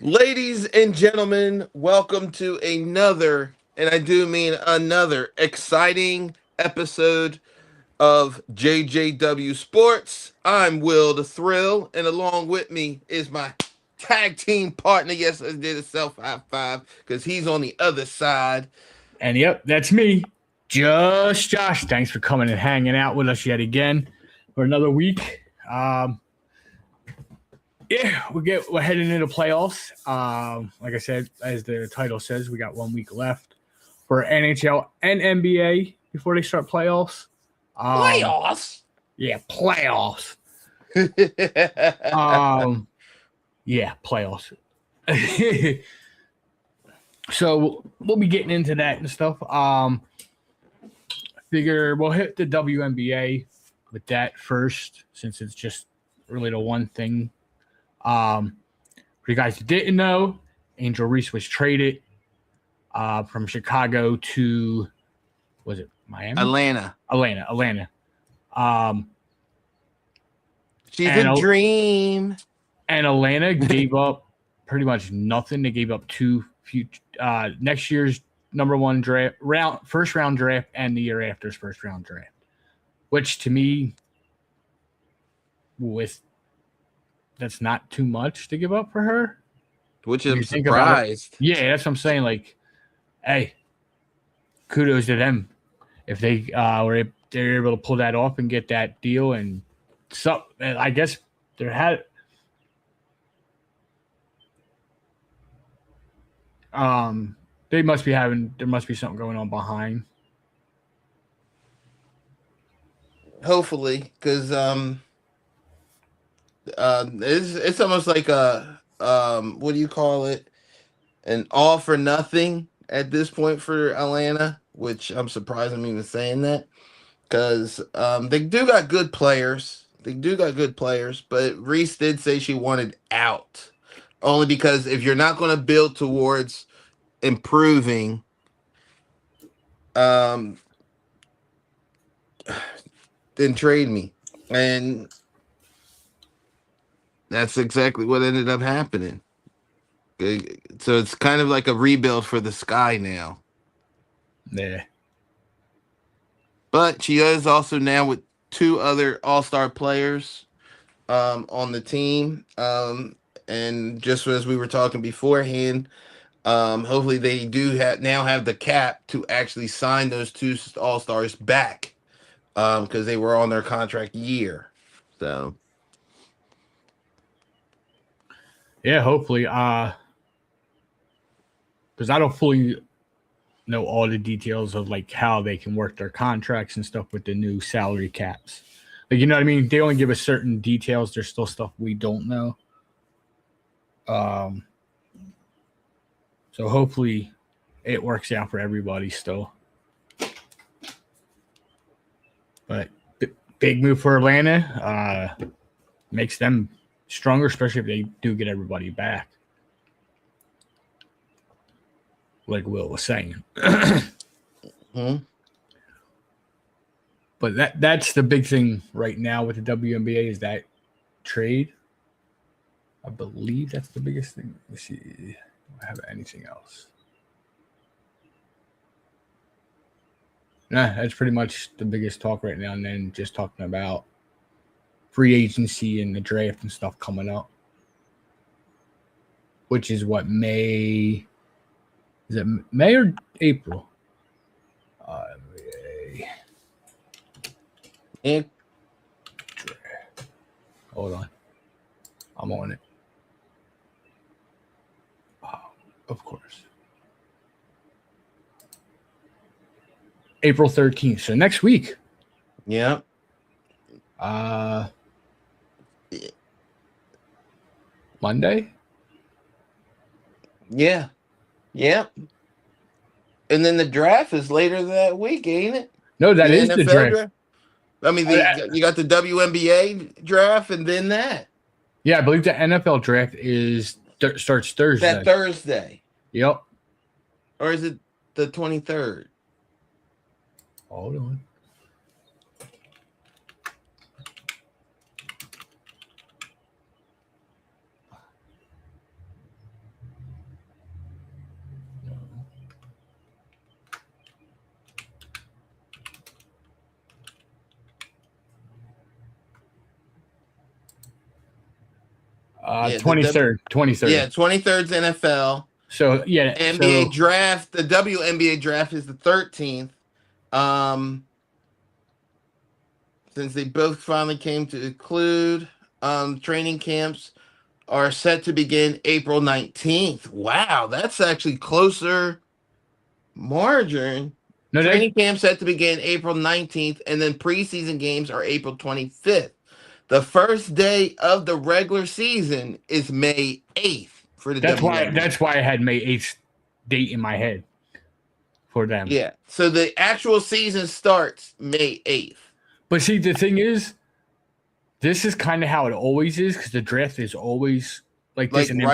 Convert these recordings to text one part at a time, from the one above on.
Ladies and gentlemen, welcome to another, and I do mean another, exciting episode of JJW Sports. I'm Will the Thrill, and along with me is my tag team partner. Yes, I did a self high five because he's on the other side. And yep, that's me. Just Josh. Thanks for coming and hanging out with us yet again for another week. Yeah, we're heading into playoffs. Like I said, as the title says, we got 1 week left for NHL and NBA before they start playoffs. Um, Playoffs? yeah, playoffs. Yeah, playoffs. So we'll be getting into that and stuff. Figure we'll hit the WNBA with that first, since it's just really the one thing. For you guys who didn't know, Angel Reese was traded from Chicago to, was it Miami? Atlanta. Atlanta. Um, She's a dream. And Atlanta gave up pretty much nothing. They gave up two next year's number one first round draft, and the year after's first round draft, which to me, that's not too much to give up for her. Which I'm surprised. Yeah, that's what I'm saying. Like, hey, kudos to them if they're able to pull that off and get that deal. And so I guess there there must be something going on behind. Hopefully, because it's almost like a what do you call it? An all for nothing at this point for Atlanta, which I'm surprised I'm even saying that because they do got good players. They do got good players, but Reese did say she wanted out only because if you're not going to build towards improving, um, then trade me, and that's exactly what ended up happening. So it's kind of like a rebuild for the Sky now. Yeah. But she is also now with two other all-star players on the team. And just as we were talking beforehand, hopefully they do now have the cap to actually sign those two all-stars back because they were on their contract year. So yeah, hopefully. Because I don't fully know all the details of like how they can work their contracts and stuff with the new salary caps. Like, you know what I mean? They only give us certain details. There's still stuff we don't know. So hopefully it works out for everybody still. But big move for Atlanta. Makes them stronger, especially if they do get everybody back. Like Will was saying. hmm. But that's the big thing right now with the WNBA is that trade. I believe that's the biggest thing. Let me see. Do I have anything else? Nah, that's pretty much the biggest talk right now. And then just talking about free agency and the draft and stuff coming up, which is what May. Is it May or April? And Hold on. I'm on it. Of course. April 13th. So next week. yeah. Monday? Yeah. Yeah. And then the draft is later that week, ain't it? No, that is the NFL draft. I mean, you got the WNBA draft and then that. Yeah, I believe the NFL draft starts Thursday. That Thursday. Yep. Or is it the 23rd? Hold on. Yeah, 23rd. 23rd. Yeah, 23rd's NFL. So yeah, NBA so draft. The WNBA draft is the 13th. Since they both finally came to conclude, training camps are set to begin April 19th. Wow, that's actually closer margin. no, Training camp set to begin April 19th, and then preseason games are April 25th. The first day of the regular season is May 8th for the WNBA. that's why I had May 8th date in my head for them. Yeah. So the actual season starts May 8th. But see, the thing is, this is kind of how it always is because the draft is always like this, and then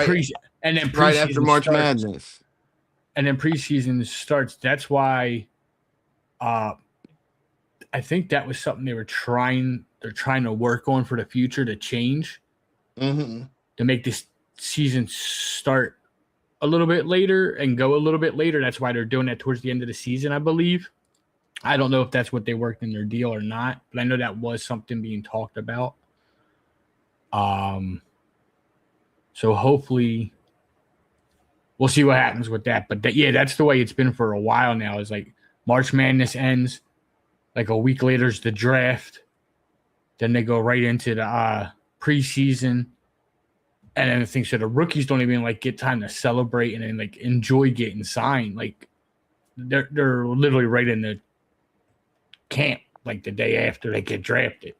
right after March Madness, and then preseason starts. That's why, I think that was something they're trying to work on for the future to change, to make this season start a little bit later and go a little bit later. That's why they're doing that towards the end of the season, I believe. I don't know if that's what they worked in their deal or not, but I know that was something being talked about. So hopefully we'll see what happens with that. But that's the way it's been for a while now. Is like March Madness ends, like a week later is the draft. Then they go right into the preseason. And then the thing, so the rookies don't even like get time to celebrate and then like enjoy getting signed. Like they're literally right in the camp like the day after they get drafted.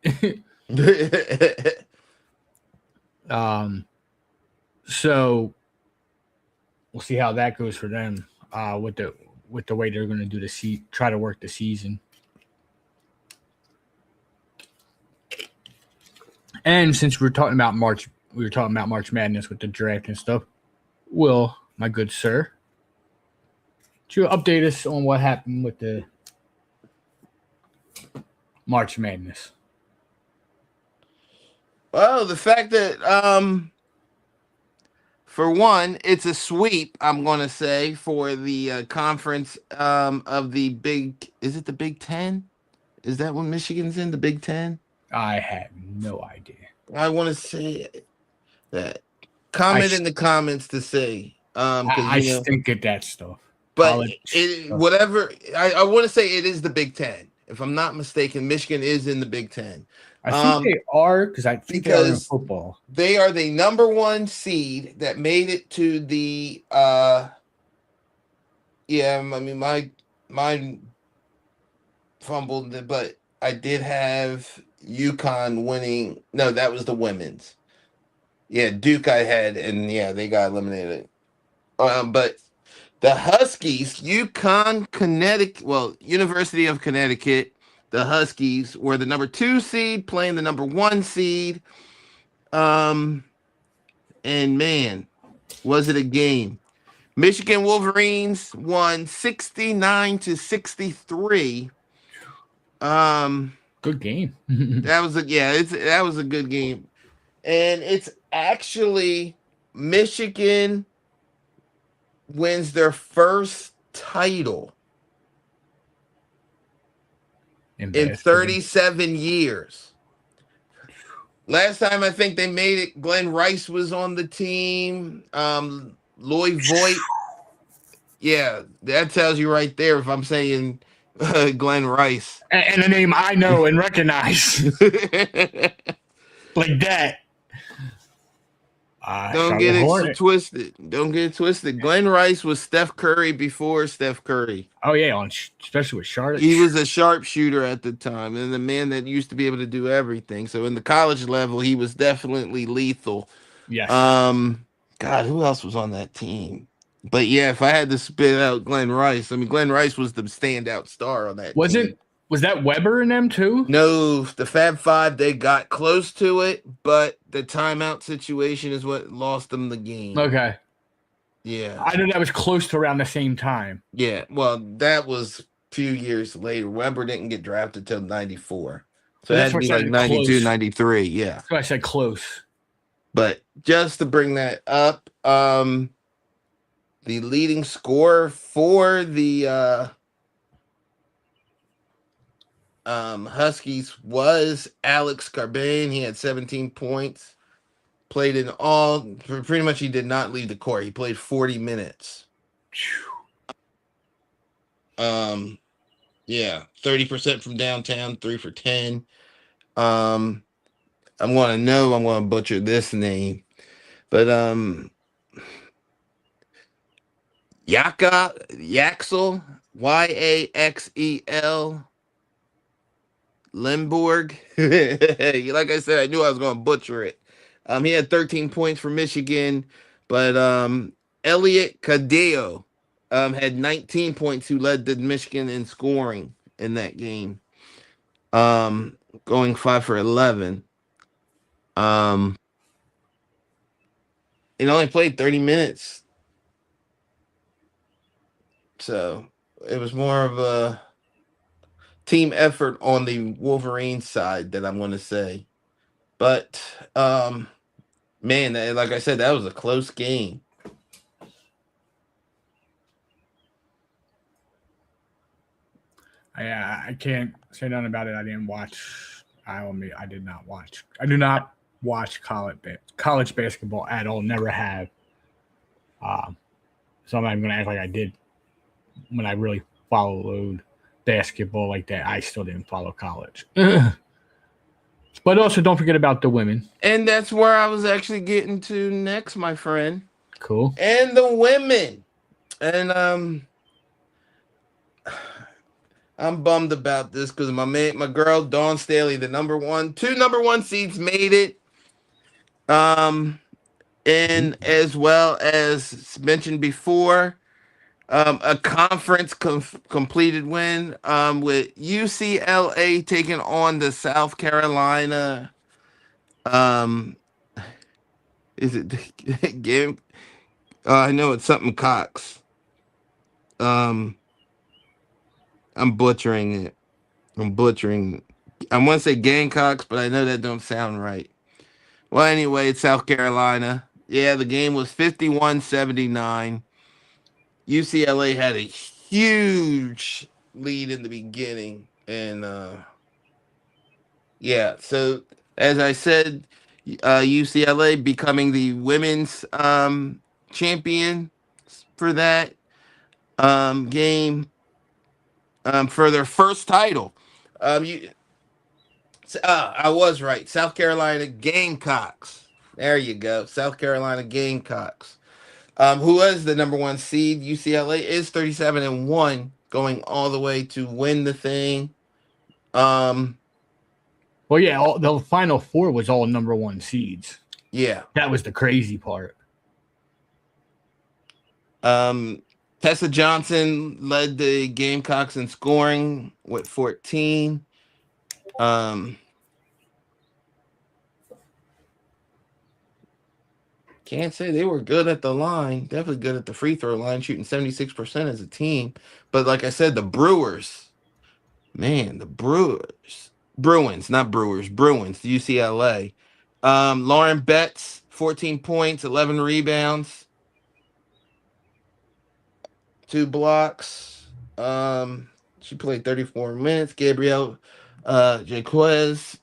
So we'll see how that goes for them with the way they're going to do try to work the season. And since we were talking about March Madness with the draft and stuff. Will, my good sir, could you update us on what happened with the March Madness? Well, the fact that for one, it's a sweep, I'm going to say, for the conference of the Big... Is it the Big Ten? Is that what Michigan's in, the Big Ten? I have no idea. I want to say that. Comment in the comments to say. I stink at that stuff. But whatever... I want to say it is the Big Ten. If I'm not mistaken, Michigan is in the Big Ten. I think they are because I think they are in football. They are the number one seed that made it to the mine fumbled, but I did have UConn winning. No, that was the women's. Yeah, Duke I had, and yeah, they got eliminated. But the Huskies, University of Connecticut, the Huskies were the number 2 seed playing the number 1 seed. And man, was it a game. Michigan Wolverines won 69-63. Good game. That was a good game. And it's actually Michigan wins their first title in 37 years. Last time I think they made it, Glenn Rice was on the team. Lloyd Voigt. Yeah, that tells you right there if I'm saying Glenn Rice. And a name I know and recognize. Like that. Don't get it twisted. Glenn Rice was Steph Curry before Steph Curry. Oh, yeah, especially with Charlotte. He was a sharpshooter at the time and the man that used to be able to do everything. So in the college level, he was definitely lethal. Yes. God, who else was on that team? But yeah, if I had to spit out Glenn Rice, Glenn Rice was the standout star on that team. Was that Weber in them too? No, the Fab Five, they got close to it, but the timeout situation is what lost them the game. Okay. Yeah. I know that was close to around the same time. Yeah, well, that was a few years later. Weber didn't get drafted until 94. So it had to be like 92, 93, yeah. So I said close. But just to bring that up, the leading scorer for the Huskies was Alex Carbane. He had 17 points. Played in all, pretty much he did not leave the court. He played 40 minutes. Yeah, 30% from downtown, 3 for 10. I'm going to butcher this name, but Yaxel, Yaxel Limburg. Like I said, I knew I was going to butcher it. He had 13 points for Michigan, but Elliot Cadillo had 19 points, who led the Michigan in scoring in that game. Going 5 for 11. He only played 30 minutes. So it was more of a team effort on the Wolverine side that I'm going to say. But man, like I said, that was a close game. I can't say nothing about it. I didn't watch. I did not watch. I do not watch college basketball at all. Never have. So I'm not even going to act like I did when I really followed basketball like that. I still didn't follow college. But also, don't forget about the women. And that's where I was actually getting to next, my friend. Cool. And the women. And I'm bummed about this because my girl Dawn Staley, two number one seeds made it. And as well as mentioned before, a conference completed win with UCLA taking on the South Carolina. Is it game? I know it's something Cox. I'm butchering it. I want to say Gamecocks, but I know that don't sound right. Well, anyway, it's South Carolina. Yeah, the game was 51-79. UCLA had a huge lead in the beginning. And yeah, so as I said, UCLA becoming the women's champion for that game for their first title. I was right. South Carolina Gamecocks. There you go. South Carolina Gamecocks. Who was the number one seed? UCLA is 37-1, going all the way to win the thing. Well, yeah, the final four was all number one seeds. Yeah, that was the crazy part. Tessa Johnson led the Gamecocks in scoring with 14. Can't say they were good at the line. Definitely good at the free throw line, shooting 76% as a team. But like I said, the Bruins, man, Bruins, not Brewers, Bruins, UCLA. Lauren Betts, 14 points, 11 rebounds, 2 blocks. She played 34 minutes. Gabrielle Jaquez,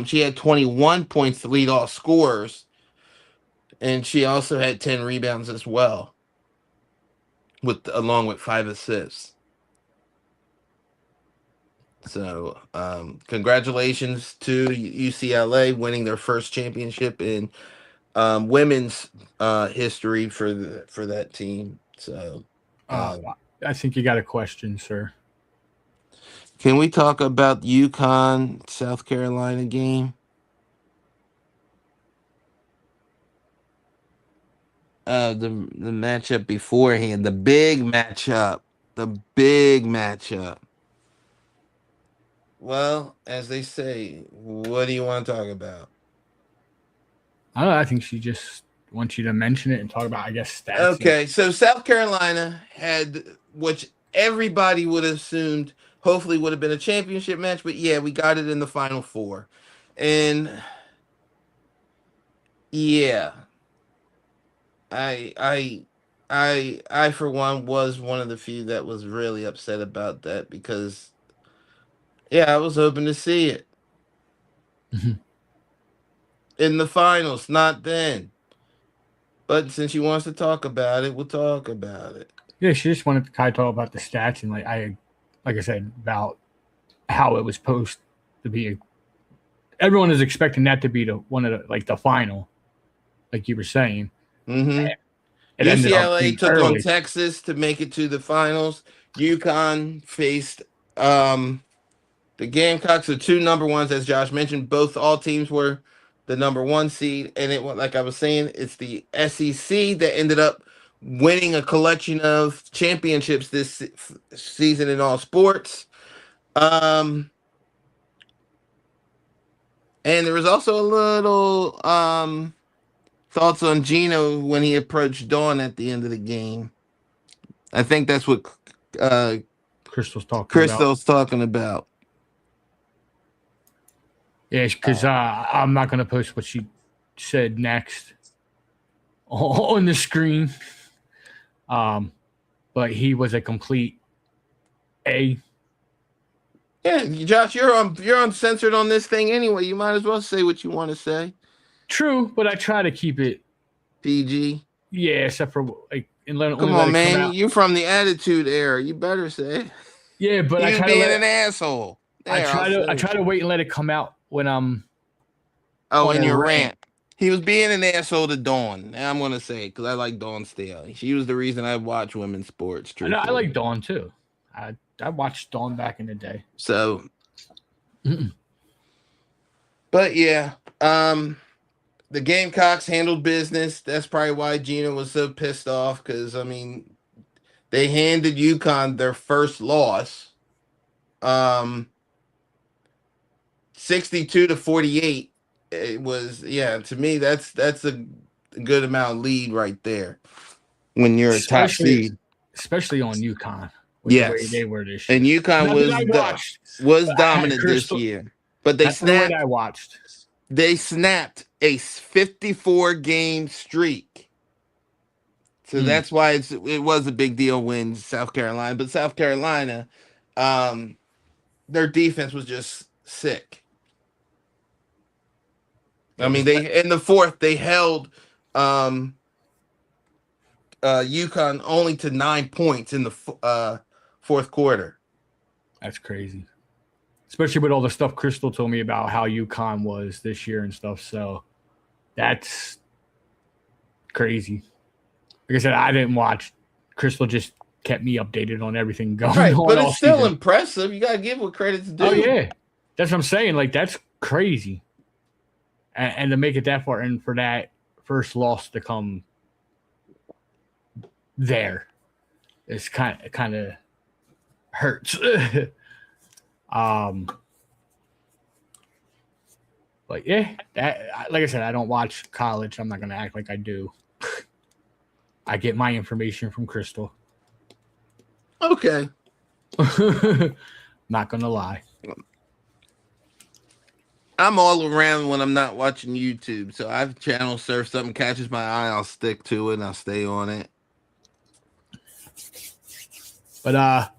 she had 21 points to lead all scorers. And she also had 10 rebounds as well, along with 5 assists. So, congratulations to UCLA winning their first championship in women's history for that team. So, I think you got a question, sir. Can we talk about UConn South Carolina game? The matchup beforehand, the big matchup. Well, as they say, what do you want to talk about? I don't know. I think she just wants you to mention it and talk about, I guess, stats. Okay, so South Carolina had, which everybody would have assumed, hopefully would have been a championship match, but yeah, we got it in the Final Four. And yeah, I for one was one of the few that was really upset about that because yeah, I was hoping to see it. in the finals, not then. But since she wants to talk about it, we'll talk about it. Yeah, she just wanted to kind of talk about the stats and like I said about how it was supposed to be. Everyone is expecting that to be one of the final, like you were saying. Mm-hmm. It ended up UCLA being took early. on Texas to make it to the finals. UConn faced the Gamecocks, the two number ones, as Josh mentioned. All teams were the number one seed, and it, like I was saying, it's the SEC that ended up winning a collection of championships this season in all sports. And there was also a little thoughts on Gino when he approached Dawn at the end of the game. I think that's what Crystal's talking about. Yeah, because I'm not going to post what she said next on the screen. But he was a complete A. Yeah, Josh, you're uncensored on this thing anyway. You might as well say what you want to say. True, but I try to keep it PG. Yeah, except for like, come on, man. You're from the Attitude Era. You better say. Yeah, but I try being an asshole. I try to wait and let it come out when I'm. In your rant. He was being an asshole to Dawn. I'm gonna say because I like Dawn still. She was the reason I watch women's sports. I like Dawn too. I watched Dawn back in the day. So, but yeah, the Gamecocks handled business. That's probably why Gina was so pissed off because I mean, they handed UConn their first loss, 62-48. It was to me that's a good amount lead right there when you're a top seed, especially on UConn. Yes, the way they were this year. And UConn was dominant this year, but they snapped. I watched. They snapped a 54-game streak, so that's why it was a big deal when South Carolina. But South Carolina, their defense was just sick. I mean, they in the fourth they held UConn only to 9 points in the fourth quarter. That's crazy, especially with all the stuff Crystal told me about how UConn was this year and stuff. So that's crazy. Like I said, I didn't watch. Crystal just kept me updated on everything going on. But it's still impressive. You gotta give what credit's due. Oh yeah, that's what I'm saying. Like that's crazy. And to make it that far, and for that first loss to come there, it's kind of hurts. But yeah, like I said, I don't watch college. I'm not gonna act like I do. I get my information from Crystal. Okay. Not gonna lie. I'm all around when I'm not watching YouTube. So I've channel surf, something catches my eye, I'll stick to it and I'll stay on it. But I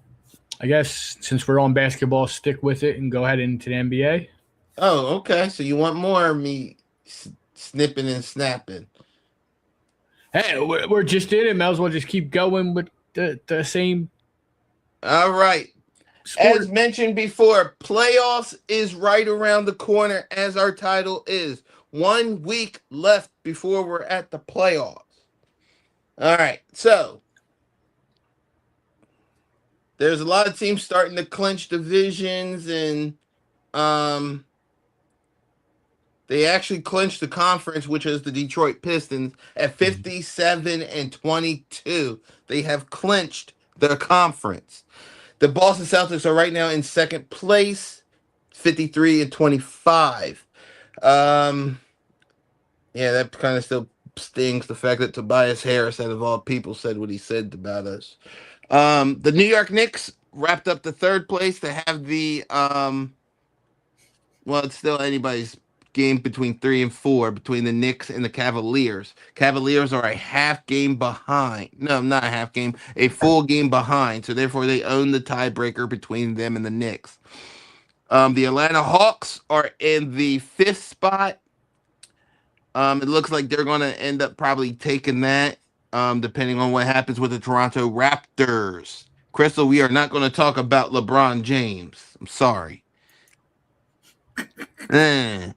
guess since we're on basketball, stick with it and go ahead into the NBA. Oh, okay. So you want more of me snipping and snapping? Hey, we're just in it. Might as well just keep going with the same. All right. Sport. As mentioned before, playoffs is right around the corner, as our title is. 1 week left before we're at the playoffs. All right, so there's a lot of teams starting to clinch divisions, and they actually clinched the conference, which is the Detroit Pistons, at 57-22. They have clinched the conference. The Boston Celtics are right now in second place, 53-25. Yeah, that kind of still stings, the fact that Tobias Harris, out of all people, said what he said about us. The New York Knicks wrapped up the third place. They have the it's still anybody's game between 3 and 4 between the Knicks and the Cavaliers. Cavaliers are a half game behind. No, not a half game, a full game behind. So therefore they own the tiebreaker between them and the Knicks. The Atlanta Hawks are in the 5th spot. It looks like they're going to end up probably taking that, depending on what happens with the Toronto Raptors. Crystal, we are not going to talk about LeBron James. I'm sorry. Eh.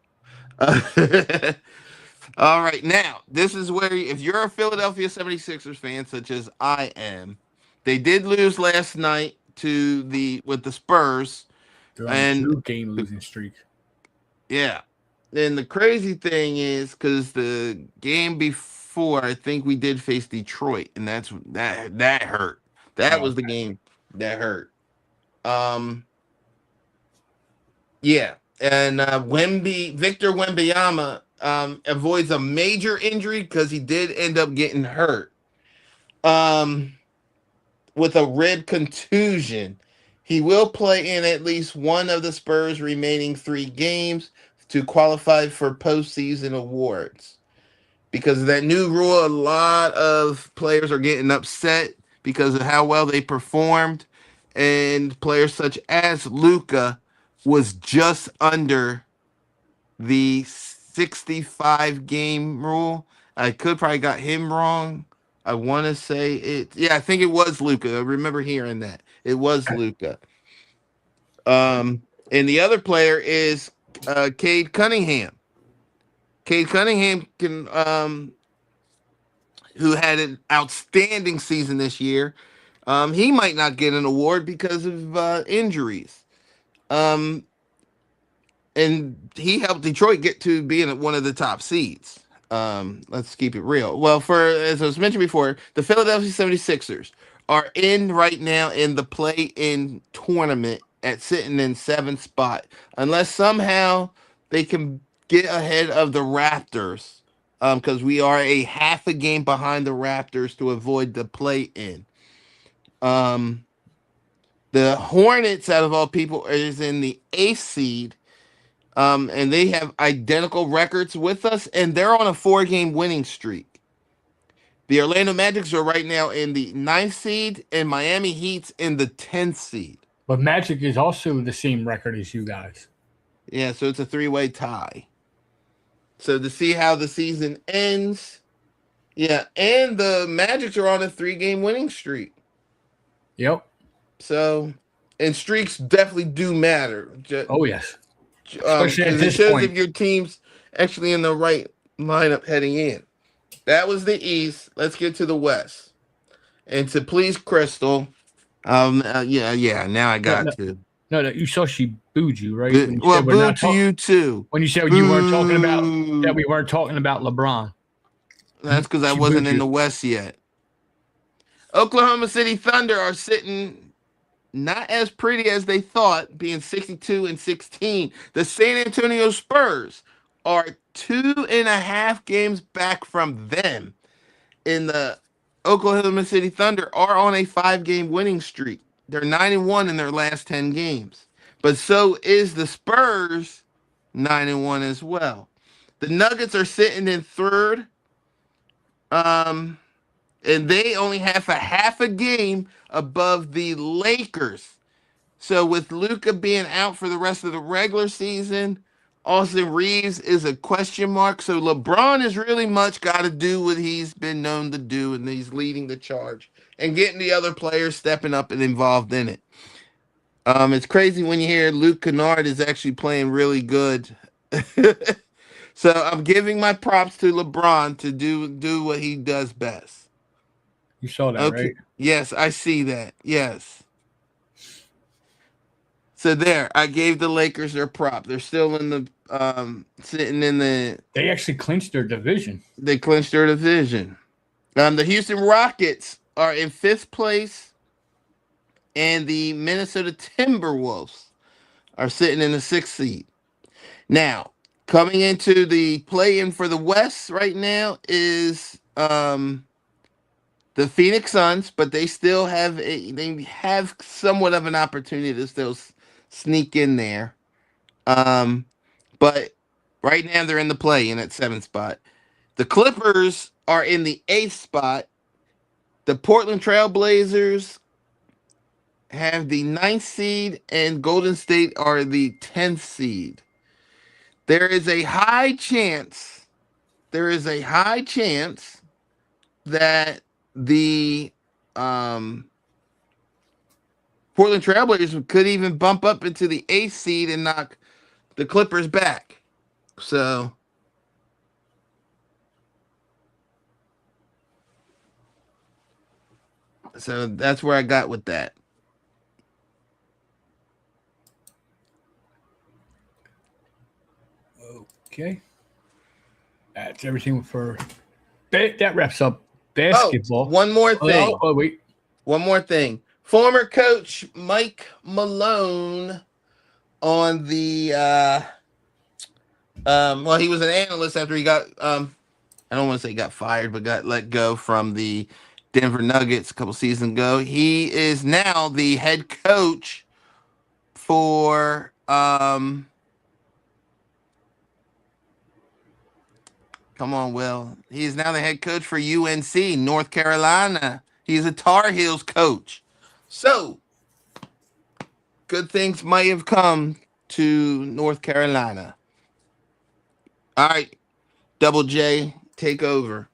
All right, now, this is where, if you're a Philadelphia 76ers fan, such as I am, they did lose last night with the Spurs. They're on a And 2-game losing streak. yeah. And the crazy thing is, because the game before, I think we did face Detroit, and that hurt. That was the game that hurt. Yeah. And Victor Wembanyama avoids a major injury because he did end up getting hurt. With a rib contusion. He will play in at least one of the Spurs' remaining 3 games to qualify for postseason awards. Because of that new rule, a lot of players are getting upset because of how well they performed. And players such as Luka was just under the 65 game rule. I could probably got him wrong. I want to say it. Yeah, I think it was Luka. I remember hearing that. It was Luka. And the other player is Cade Cunningham. Cade Cunningham who had an outstanding season this year. He might not get an award because of injuries. And he helped Detroit get to being one of the top seeds. Let's keep it real. Well, as I was mentioned before, the Philadelphia 76ers are right now in the play-in tournament at sitting in 7th spot. Unless somehow they can get ahead of the Raptors, because we are a half a game behind the Raptors to avoid the play-in. The Hornets, out of all people, is in the 8th seed. And they have identical records with us, and they're on a 4-game winning streak. The Orlando Magic are right now in the 9th seed, and Miami Heat's in the 10th seed. But Magic is also the same record as you guys. Yeah, so it's a 3-way tie. So to see how the season ends, yeah, and the Magic are on a 3-game winning streak. Yep. So, and streaks definitely do matter. Oh, yes. Because it shows if your team's actually in the right lineup heading in. That was the East. Let's get to the West. And to please Crystal, yeah. Now I got to. No, you saw she booed you, right? Boo to you too. When you said you weren't talking about that, we weren't talking about LeBron. That's because I wasn't in the West yet. Oklahoma City Thunder are sitting not as pretty as they thought, being 62-16. The San Antonio Spurs are 2.5 games back from them. In the Oklahoma City Thunder are on a 5-game winning streak. They're 9-1 in their last 10 games. But so is the Spurs 9-1 as well. The Nuggets are sitting in 3rd. And they only have a half a game above the Lakers. So with Luka being out for the rest of the regular season, Austin Reeves is a question mark. So LeBron has really much got to do what he's been known to do, and he's leading the charge and getting the other players stepping up and involved in it. It's crazy when you hear Luke Kennard is actually playing really good. So I'm giving my props to LeBron to do what he does best. You saw that, right? Yes, I see that. Yes. So there, I gave the Lakers their prop. They're still in the sitting in the. They actually clinched their division. They clinched their division. The Houston Rockets are in 5th place, and the Minnesota Timberwolves are sitting in the 6th seed. Now, coming into the play-in for the West right now is the Phoenix Suns, but they still have somewhat of an opportunity to still sneak in there. But right now they're in the play-in at 7th spot. The Clippers are in the 8th spot. The Portland Trailblazers have the 9th seed, and Golden State are the 10th seed. There is a high chance there is a high chance that the Portland Trailblazers could even bump up into the 8th seed and knock the Clippers back. So that's where I got with that. Okay. That's everything for that wraps up basketball. One more thing. Wait. One more thing. Former coach Mike Malone on the well, he was an analyst after he got I don't want to say got fired, but got let go from the Denver Nuggets a couple seasons ago. He is now the head coach for come on, Will. He is now the head coach for UNC, North Carolina. He's a Tar Heels coach. So, good things might have come to North Carolina. All right, Double J, take over.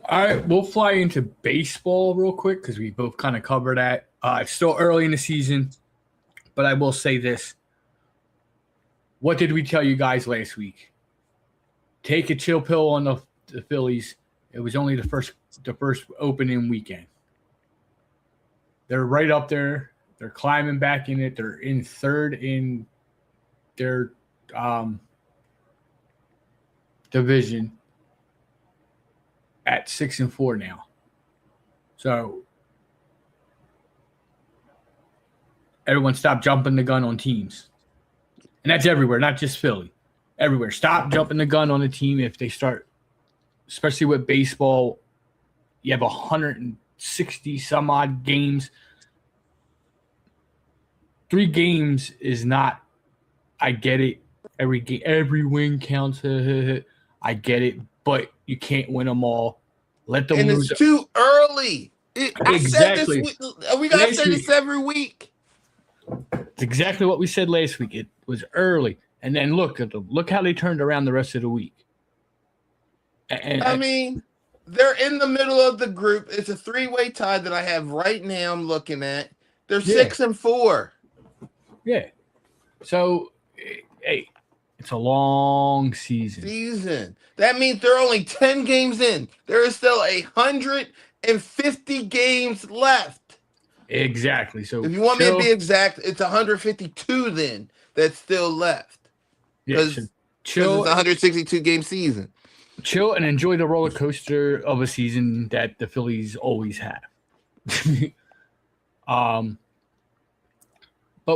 All right, we'll fly into baseball real quick because we both kind of covered that. It's still early in the season, but I will say this. What did we tell you guys last week? Take a chill pill on the Phillies. It was only the first opening weekend. They're right up there. They're climbing back in it. They're in third in their division at 6-4 now. So everyone stop jumping the gun on teams. And that's everywhere, not just Philly. Everywhere. Stop jumping the gun on a team if they start, especially with baseball. You have 160 some odd games. 3 games is not, I get it. Every win counts. I get it, but you can't win them all. Let them lose. It's too early. Exactly. We got to say this every week. It's exactly what we said last week. It was early. And then look how they turned around the rest of the week. And I mean, they're in the middle of the group. It's a 3-way tie that I have right now. I'm looking at. They're 6-4. Yeah. So, hey, it's a long season. That means they're only 10 games in. There is still 150 games left. Exactly. So if you want me to be exact, it's 152 then that's still left. Because it's a 162 game season. Chill and enjoy the roller coaster of a season that the Phillies always have. But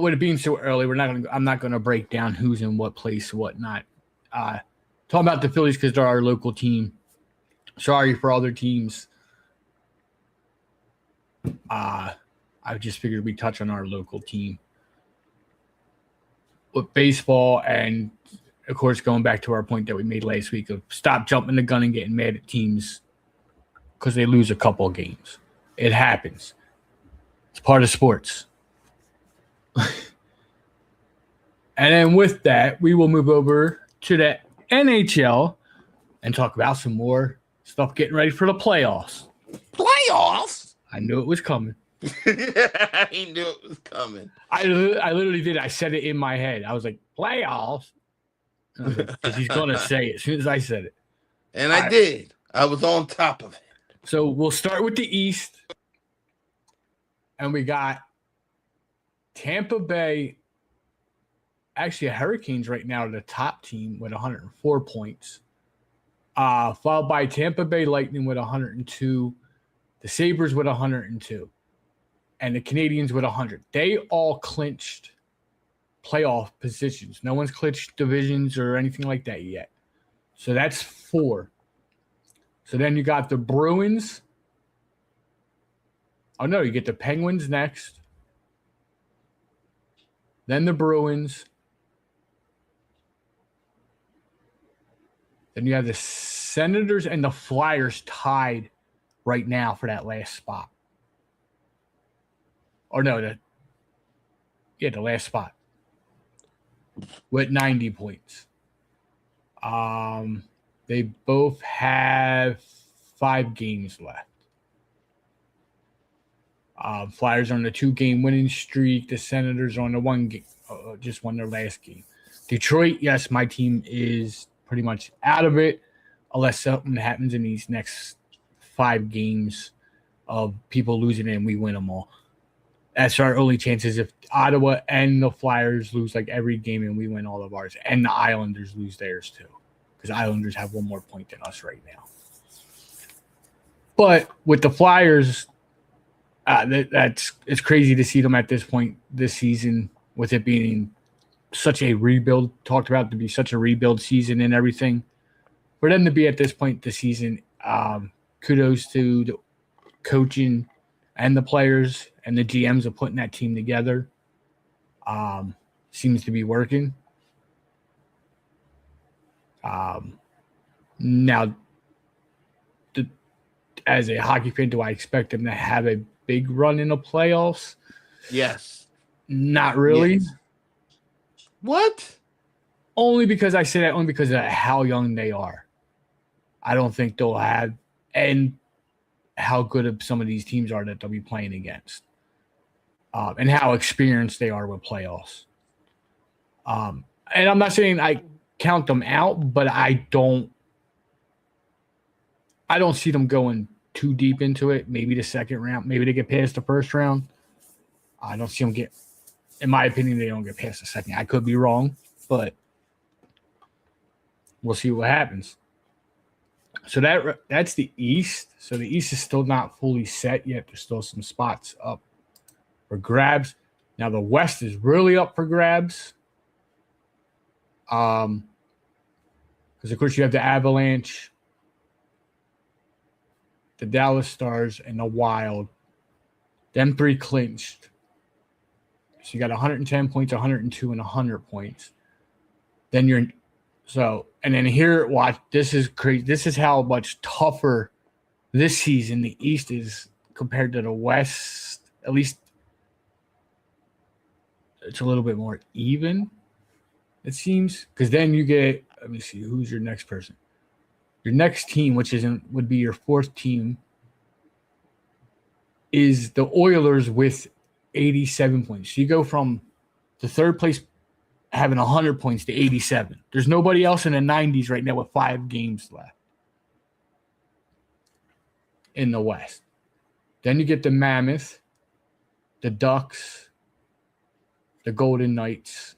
with it being so early, I'm not gonna break down who's in what place, whatnot. Talking about the Phillies because they're our local team. Sorry for other teams. I just figured we'd touch on our local team. With baseball and, of course, going back to our point that we made last week of stop jumping the gun and getting mad at teams because they lose a couple of games. It happens. It's part of sports. And then with that, we will move over to the NHL and talk about some more stuff getting ready for the playoffs. Playoffs? I knew it was coming. He knew it was coming. I literally did. I said it in my head. I was like, playoffs? Because he's going to say it as soon as I said it. And I did. I was on top of it. So we'll start with the East. And we got Tampa Bay. Actually, Hurricanes right now are the top team with 104 points. Followed by Tampa Bay Lightning with 102. The Sabres with 102. And the Canadians with 100. They all clinched playoff positions. No one's clinched divisions or anything like that yet. So that's 4. So then you got the Bruins. Oh, no, you get the Penguins next. Then the Bruins. Then you have the Senators and the Flyers tied right now for that last spot. Or no, the last spot with 90 points. They both have 5 games left. Flyers are on a 2-game winning streak. The Senators are on a 1 game, just won their last game. Detroit, yes, my team is pretty much out of it unless something happens in these next 5 games of people losing it and we win them all. That's our only chances if Ottawa and the Flyers lose like every game and we win all of ours, and the Islanders lose theirs too, because Islanders have 1 more point than us right now. But with the Flyers, it's crazy to see them at this point this season, with it being such a rebuild, talked about to be such a rebuild season and everything. For them to be at this point this season, kudos to the coaching and the players and the GMs of putting that team together. Seems to be working. Now, as a hockey fan, do I expect them to have a big run in the playoffs? Yes. Not really. Yes. What? Only because of how young they are. I don't think they'll have, and how good some of these teams are that they'll be playing against, and how experienced they are with playoffs. And I'm not saying I count them out, but I don't see them going too deep into it. Maybe the second round, maybe they get past the first round. I don't see them get, in my opinion, they don't get past the second. I could be wrong, but we'll see what happens. So that's the East. So the East is still not fully set yet. There's still some spots up for grabs. Now the West is really up for grabs. Because of course you have the Avalanche, the Dallas Stars, and the Wild. Them 3 clinched. So you got 110 points, 102, and 100 points. Then and then here, watch, this is crazy. This is how much tougher this season the East is compared to the West. At least it's a little bit more even, it seems. Because then you get, let me see, who's your next person? Your next team, which would be your 4th team, is the Oilers with 87 points. So you go from the 3rd place having 100 points to 87. There's nobody else in the 90s right now with 5 games left in the West. Then you get the Mammoth, the Ducks, the Golden Knights,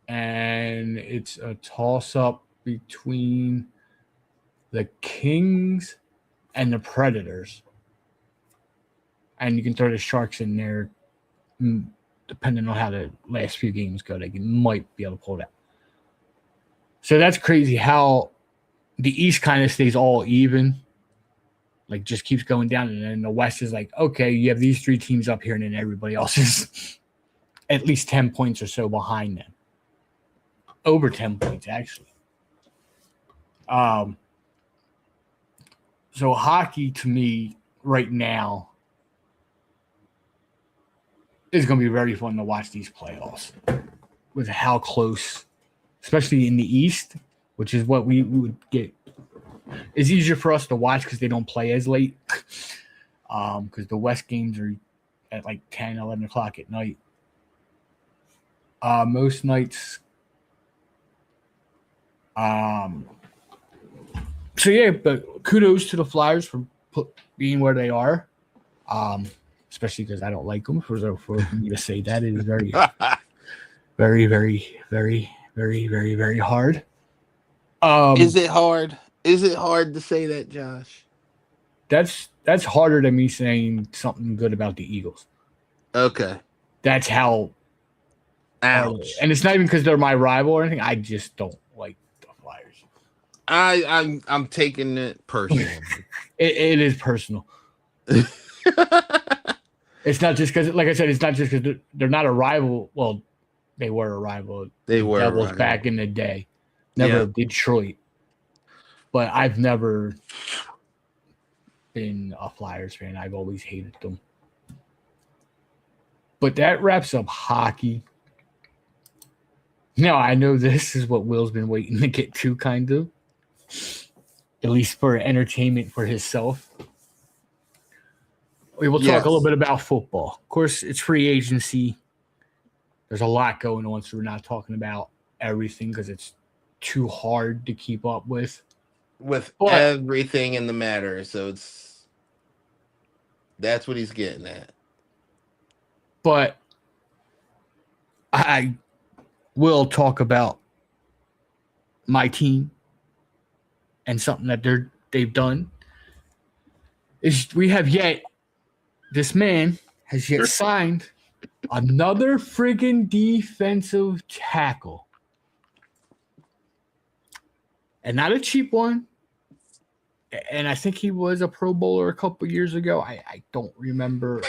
and it's a toss-up between the Kings and the Predators. And you can throw the Sharks in there, depending on how the last few games go. They might be able to pull it out. So that's crazy how the East kind of stays all even, like just keeps going down. And then the West is like, okay, you have these 3 teams up here, and then everybody else is at least 10 points or so behind them. Over 10 points, actually. So hockey, to me, right now, is going to be very fun to watch these playoffs with how close, especially in the East, which is what we would get. It's easier for us to watch because they don't play as late, because the West games are at like 10, 11 o'clock at night. Most nights. So yeah, but kudos to the Flyers for being where they are. Especially because I don't like them. For me to say that, it is very, very, very, very, very, very, very hard. Is it hard? Is it hard to say that, Josh? That's harder than me saying something good about the Eagles. Okay. That's how. Ouch. And it's not even because they're my rival or anything. I just don't like the Flyers. I'm taking it personal. It is personal. It's not just because, like I said, it's not just because they're not a rival. Well, they were a rival. They were Devils back in the day. Never Detroit. But I've never been a Flyers fan. I've always hated them. But that wraps up hockey. Now, I know this is what Will's been waiting to get to, kind of. At least for entertainment for himself. We will talk a little bit about football. Of course, it's free agency. There's a lot going on, so we're not talking about everything because it's too hard to keep up with. Everything in the matter. So that's what he's getting at. But I will talk about my team and something that they've done. Is this man has yet signed another friggin' defensive tackle. And not a cheap one. And I think he was a Pro Bowler a couple years ago. I don't remember.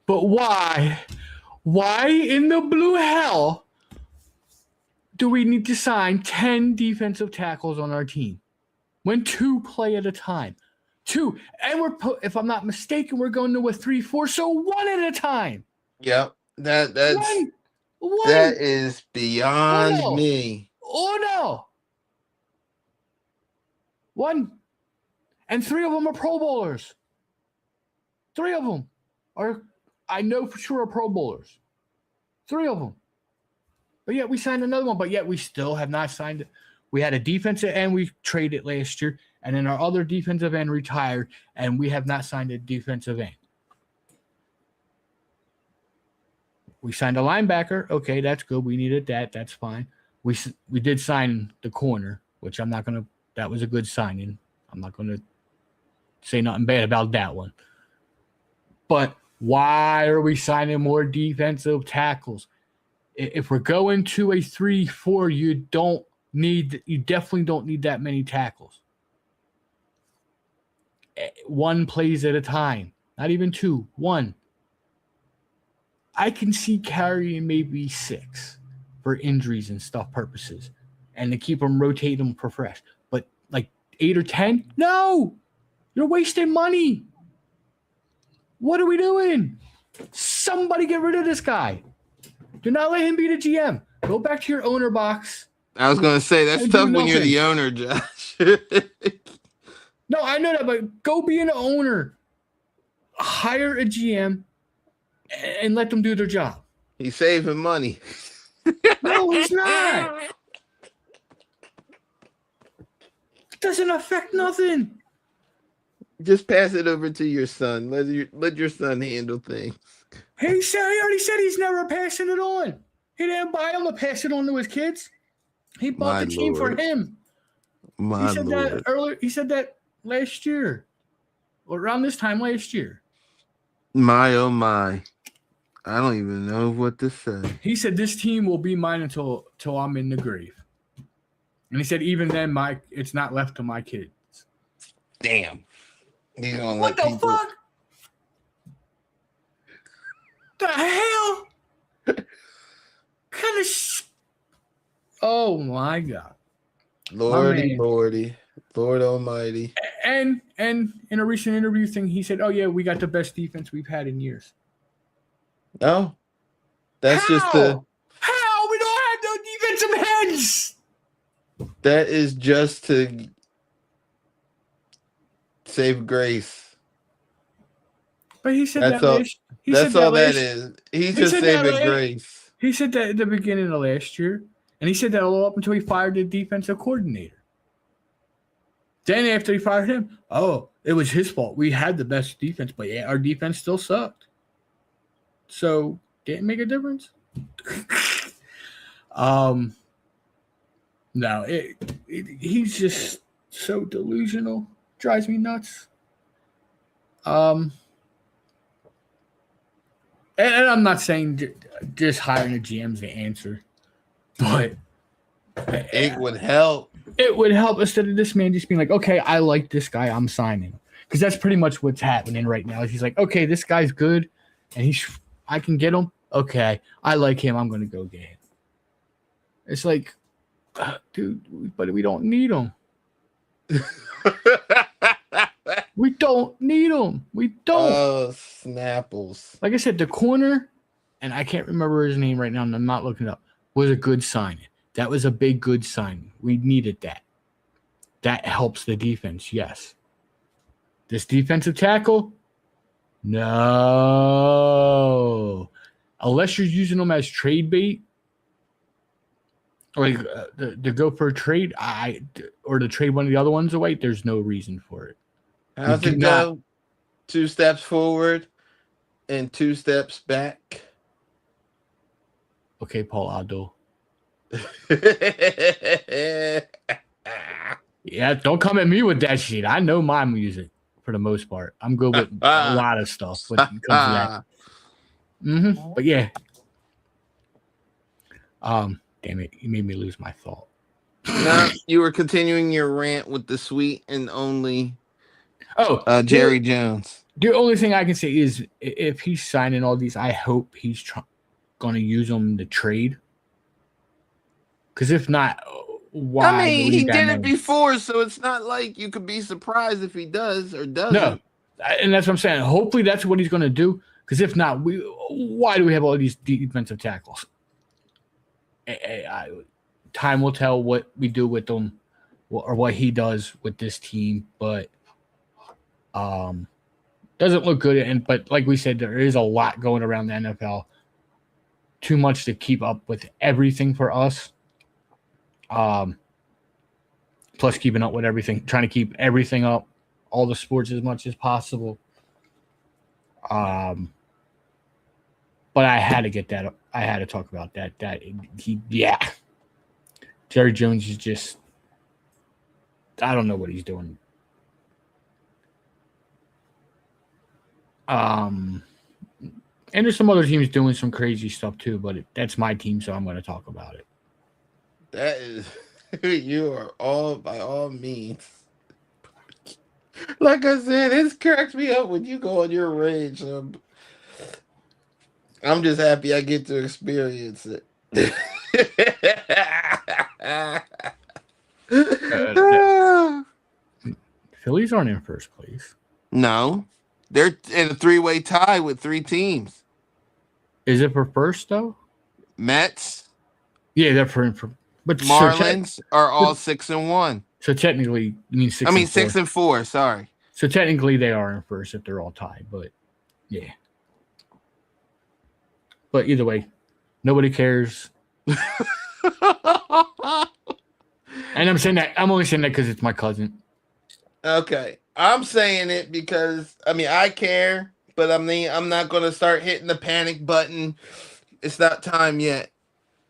But why? Why in the blue hell do we need to sign 10 defensive tackles on our team when 2 play at a time? 2. And if I'm not mistaken, we're going to a 3-4, so 1 at a time. Yep. That is beyond me. Oh no. 1. And 3 of them are Pro Bowlers. 3 of them are, I know for sure, are Pro Bowlers. 3 of them. But yet we signed another one, but yet we still have not signed it. We had a defensive end we traded last year, and then our other defensive end retired, and we have not signed a defensive end. We signed a linebacker. Okay, that's good. We needed that. That's fine. We did sign the corner, which I'm not going to – that was a good signing. I'm not going to say nothing bad about that one. But why are we signing more defensive tackles? If we're going to a 3-4, you definitely don't need that many tackles. 1 plays at a time, not even 2, 1. I can see carrying maybe 6 for injuries and stuff purposes, and to keep them rotating them for fresh. But like 8 or 10, no, you're wasting money. What are we doing? Somebody get rid of this guy. Do not let him be the GM. Go back to your owner box. I was going to say, that's tough when you're the owner, Josh. No, I know that, but go be an owner. Hire a GM and let them do their job. He's saving money. No, he's not. It doesn't affect nothing. Just pass it over to your son. Let your son handle things. He already said he's never passing it on. He didn't buy him to pass it on to his kids. He bought the team for him. He said that earlier. He said that last year, or around this time last year. My oh my, I don't even know what to say. He said this team will be mine until I'm in the grave. And he said even then, it's not left to my kids. Damn. What the fuck? The hell? Kind of. Oh my God. Lordy, Lord Almighty. And in a recent interview thing, he said, "Oh yeah, we got the best defense we've had in years." No, that's how? Just the. How we don't have no defensive heads. That is just to save grace. But he said that's that. All, that's all that is. He's just saving grace. He said that at the beginning of last year, and he said that all up until he fired the defensive coordinator. Then after he fired him, it was his fault. We had the best defense, but yeah, our defense still sucked. So didn't make a difference. No, he's just so delusional. Drives me nuts. And I'm not saying just hiring a GM's the answer, but it would help. It would help instead of this man just being like, okay, I like this guy, I'm signing. Because that's pretty much what's happening right now. He's like, okay, this guy's good, and I can get him. Okay, I like him, I'm going to go get him. It's like, dude, but we don't need him. We don't need him. We don't. Oh, Snapples. Like I said, the corner, and I can't remember his name right now, and I'm not looking it up, was a good signing. That was a big, good signing. We needed that. That helps the defense, yes. This defensive tackle? No. Unless you're using them as trade bait, or to go for a trade, or to trade one of the other ones away, there's no reason for it. How's it go? 2 steps forward and 2 steps back. Okay, Paul Abdul. Yeah, don't come at me with that shit. I know my music for the most part. I'm good with a lot of stuff when it comes to that. But yeah. Damn it, you made me lose my thought. No, you were continuing your rant with the sweet and only Jerry Jones. The only thing I can say is if he's signing all these, I hope he's going to use them to trade. Because if not, why? I mean, he did it before, so it's not like you could be surprised if he does or doesn't. No, and that's what I'm saying. Hopefully that's what he's going to do. Because if not, why do we have all these defensive tackles? Time will tell what we do with them or what he does with this team, but doesn't look good. But like we said, there is a lot going around the NFL. Too much to keep up with everything for us. Plus keeping up with everything, trying to keep everything up, all the sports as much as possible. But I had to get that. I had to talk about that. Jerry Jones is just, I don't know what he's doing. And there's some other teams doing some crazy stuff too, but that's my team, so I'm going to talk about it. That is, you are all by all means. Like I said, it cracks me up when you go on your rage. I'm just happy I get to experience it. Phillies aren't in first place. No, they're in a 3-way tie with 3 teams. Is it for first though? Mets. Yeah, they're for but Marlins are all 6-1. So technically, you mean 6. I mean 6-4. Sorry. So technically, they are in first if they're all tied. But yeah. But either way, nobody cares. And I'm saying that. I'm only saying that because it's my cousin. Okay, I'm saying it because I care, but I'm not going to start hitting the panic button. It's not time yet.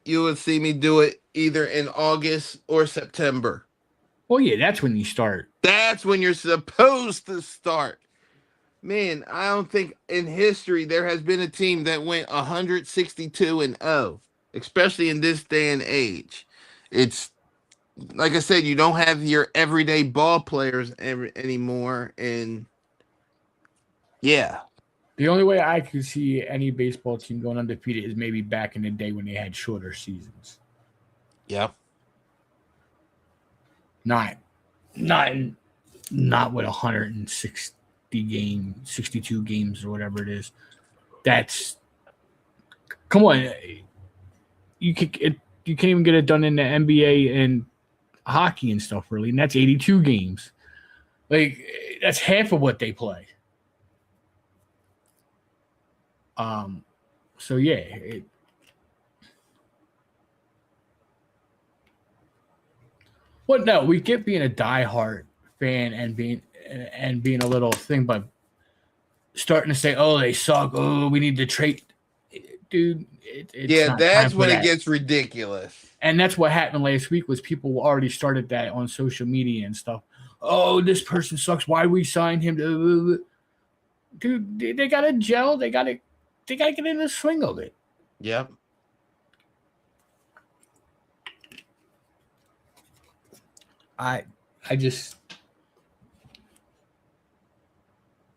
You will see me do it either in August or September. Well, yeah, that's when you start. That's when you're supposed to start. Man, I don't think in history there has been a team that went 162-0, especially in this day and age. It's like I said, you don't have your everyday ball players anymore, and yeah. The only way I could see any baseball team going undefeated is maybe back in the day when they had shorter seasons. Yep. Not with 160 games, 62 games or whatever it is. That's come on. You can't even get it done in the NBA and hockey and stuff, really. And that's 82 games. Like that's half of what they play. So yeah, well, no, we get being a diehard fan and being a little thing, but starting to say, "Oh, they suck. Oh, we need to trade." Dude, yeah, that's when it gets ridiculous. And that's what happened last week was people already started that on social media and stuff. Oh, this person sucks. Why we signed him? Dude, they got to gel. They got to get in the swing of it. Yep. I just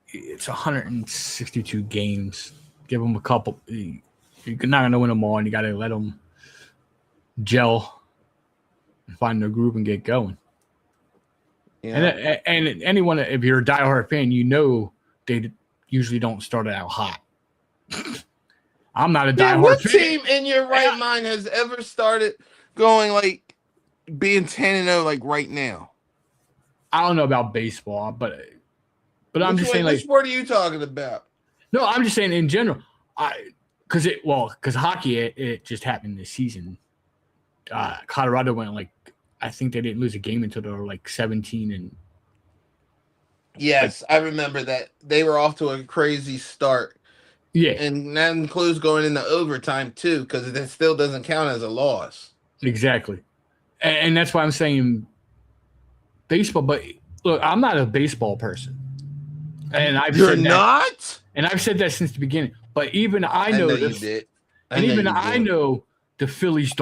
it's 162 games. Give them a couple. You're not gonna win them all, and you got to let them gel and find their groove and get going. You know? And anyone, if you're a diehard fan, they usually don't start it out hot. I'm not a Yeah, diehard what fan. team in your right mind has ever started going like being 10-0 like right now? I don't know about baseball, but I'm just saying, Which like, sport are you talking about? no, I'm just saying in general. Because hockey, it just happened this season. Colorado went I think they didn't lose a game until they were like 17 and. Yes, I remember that they were off to a crazy start. Yeah, And that includes going into overtime too, because that still doesn't count as a loss. exactly. And that's why I'm saying baseball. But look, I'm not a baseball person, and You're not? I've said that since the beginning. But even I know you did. I know the Phillies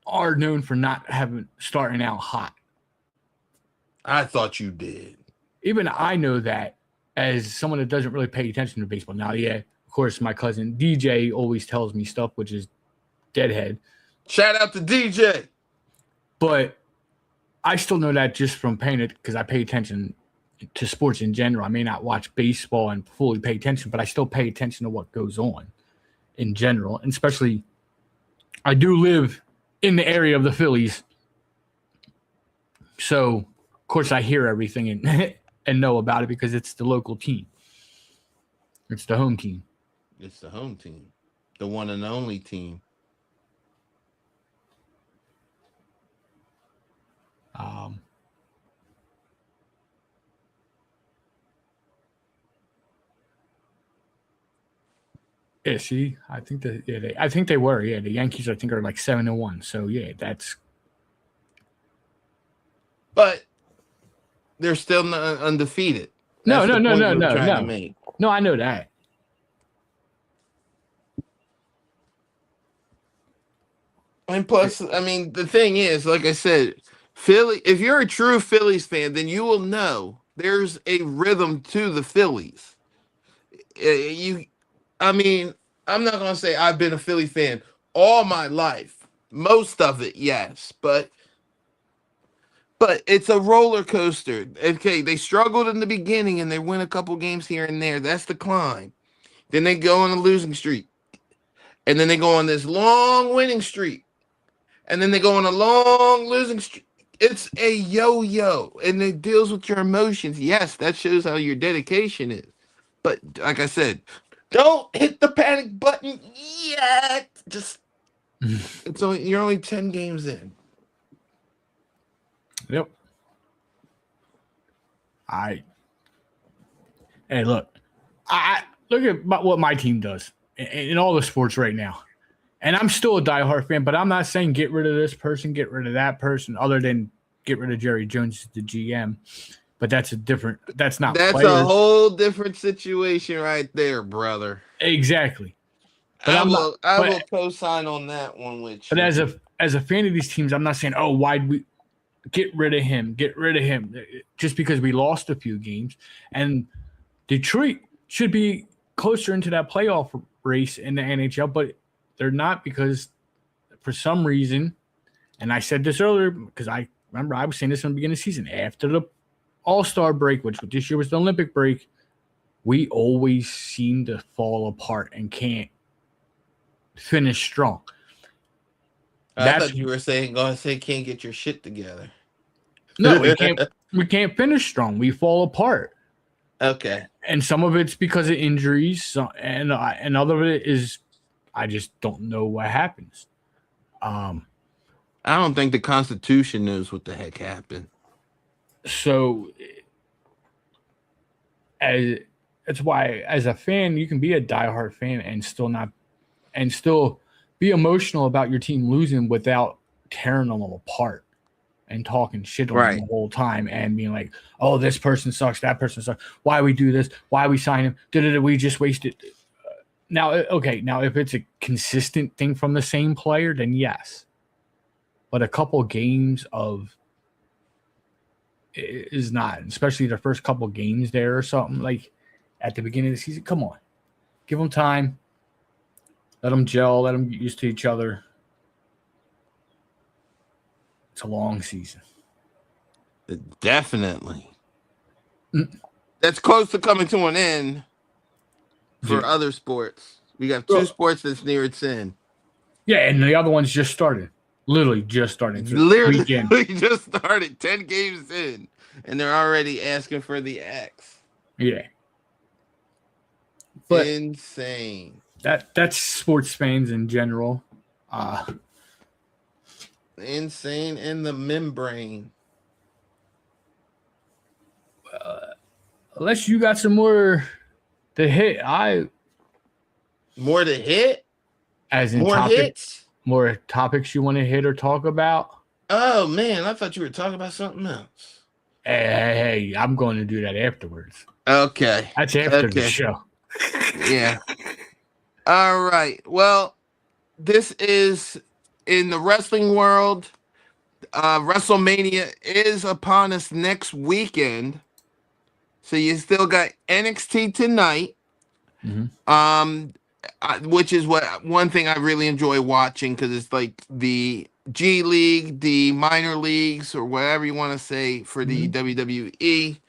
are known for not starting out hot. I thought you did. Even I know that as someone that doesn't really pay attention to baseball. Now, yeah, of course, my cousin DJ always tells me stuff, which is deadhead. Shout out to DJ. But I still know that just from paying it because I pay attention to sports in general. I may not watch baseball and fully pay attention, but I still pay attention to what goes on in general. And especially, I do live in the area of the Phillies. So, of course, I hear everything and know about it because it's the local team. It's the home team. It's the home team. The one and only team. Yeah, see, I think they were. Yeah, the Yankees I think are like 7-1. So yeah, that's. But they're still not undefeated. No. To make. No, I know that. And plus, I mean, the thing is, like I said, Philly. If you're a true Phillies fan, then you will know there's a rhythm to the Phillies. I mean, I'm not gonna say I've been a Philly fan all my life. Most of it, yes, but it's a roller coaster. Okay, they struggled in the beginning and they win a couple games here and there. That's the climb. Then they go on a losing streak, and then they go on this long winning streak, and then they go on a long losing streak. It's a yo-yo, and it deals with your emotions. Yes, that shows how your dedication is. But like I said, don't hit the panic button yet. Just you're only 10 games in. Yep. Hey, look. I look at what my team does in all the sports right now. And I'm still a diehard fan, but I'm not saying get rid of this person, get rid of that person, other than get rid of Jerry Jones, the GM. But that's not That's players. A whole different situation right there, brother. Exactly. But I will co-sign on that one with you. But as a fan of these teams, I'm not saying, oh, why'd we get rid of him, just because we lost a few games. And Detroit should be closer into that playoff race in the NHL, but they're not because for some reason, and I said this earlier because I remember I was saying this in the beginning of the season, after the All-Star break, which this year was the Olympic break, we always seem to fall apart and can't finish strong. I thought you were going to say can't get your shit together. No, we can't finish strong. We fall apart. Okay. And some of it's because of injuries, and other of it is I just don't know what happens. I don't think the Constitution knows what the heck happened. So that's why, as a fan, you can be a diehard fan and still be emotional about your team losing without tearing them apart and talking shit on them the whole time and being like, oh, this person sucks, that person sucks. Why we do this? Why we sign him? We just wasted. Now, if it's a consistent thing from the same player, then yes. But a couple games of is not, especially the first couple games there or something like at the beginning of the season. Come on, give them time, let them gel, let them get used to each other. It's a long season. Definitely. Mm. That's close to coming to an end for Yeah. other sports. We got two sports that's near its end. Yeah, and the other one's just started. Literally just starting. It's a Literally weekend. just started 10 games in, and they're already asking for the X. Yeah. But insane. That's sports fans in general. Insane in the membrane. Unless you got some more to hit, more to hit, as in more hits, more topics you want to hit or talk about. Oh man, I thought you were talking about something else. Hey, I'm going to do that afterwards. Okay, that's after the show. Yeah. All right. Well, this is in the wrestling world. WrestleMania is upon us next weekend. So you still got NXT tonight, which is one thing I really enjoy watching because it's like the G League, the minor leagues, or whatever you want to say for the WWE.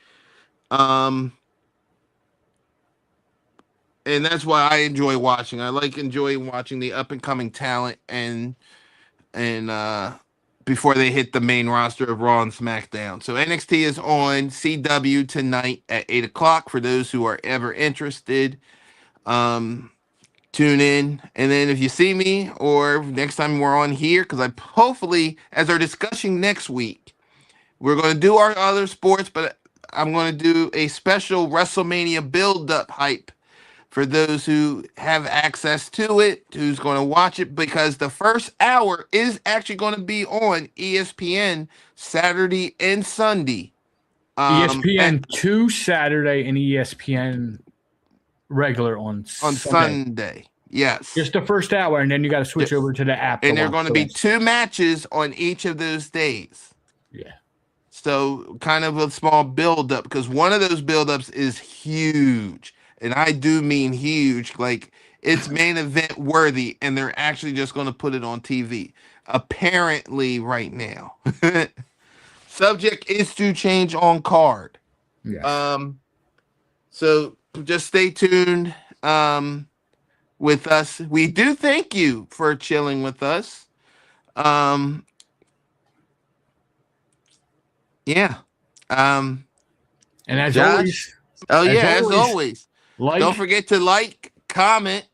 And that's why I enjoy watching. I enjoy watching the up and coming talent and before they hit the main roster of Raw and SmackDown. So NXT is on CW tonight at 8:00 for those who are ever interested. Tune in. And then if you see me or next time we're on here, because I hopefully, as our discussion next week, we're going to do our other sports, but I'm going to do a special WrestleMania build-up hype for those who have access to it, who's going to watch it, because the first hour is actually going to be on ESPN Saturday and Sunday. ESPN 2 Saturday and ESPN regular on Sunday. Yes. Just the first hour, and then you got to switch over to the app. And there are going to be 2 matches on each of those days. Yeah. So kind of a small build-up, because one of those build-ups is huge. And I do mean huge, like it's main event worthy, and they're actually just going to put it on TV. Apparently, right now. Subject is to change on card. Yeah. So just stay tuned with us. We do thank you for chilling with us. Yeah. And as Josh? Always. As always. Don't forget to like, comment,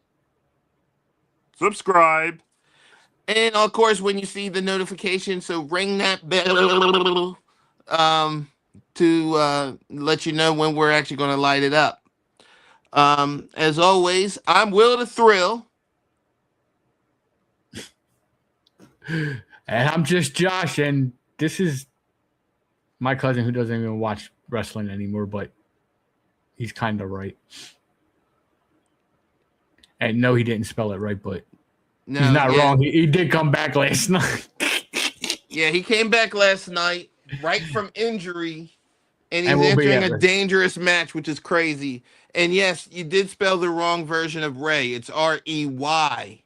subscribe, and of course, when you see the notification, so ring that bell to let you know when we're actually going to light it up. As always, I'm Will the Thrill. And I'm just Josh, and this is my cousin who doesn't even watch wrestling anymore, but he's kind of right. And no, he didn't spell it right, but he's not wrong. He did come back last night. Yeah, he came back last night, right from injury, and he's entering a dangerous match, which is crazy. And yes, you did spell the wrong version of Ray. It's R-E-Y.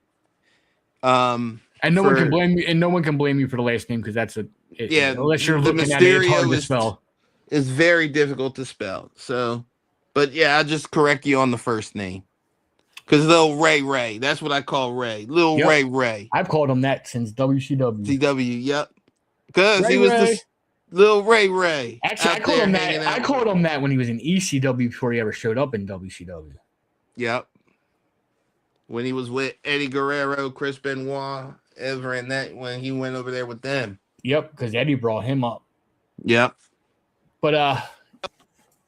And no one can blame me. And no one can blame you for the last name because that's unless you're looking at it, it's hard to spell. It's very difficult to spell. So, but yeah, I'll just correct you on the first name. Because Lil Ray, that's what I call Ray. Lil Ray. I've called him that since WCW. CW, yep. Because he was the Lil Ray. Actually, I called him that. I called him that when he was in ECW before he ever showed up in WCW. Yep. When he was with Eddie Guerrero, Chris Benoit, when he went over there with them. Yep, because Eddie brought him up. Yep. But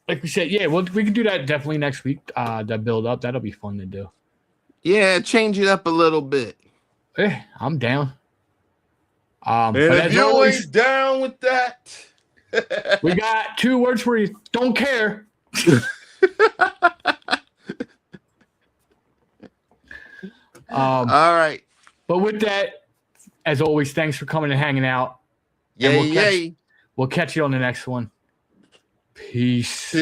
like we said, yeah, well, we can do that definitely next week. That build up, that'll be fun to do. Yeah, change it up a little bit. I'm down. And if you ain't down with that, we got 2 words for you. Don't care. All right. But with that, as always, thanks for coming and hanging out. Yay. We'll catch you on the next one. Peace.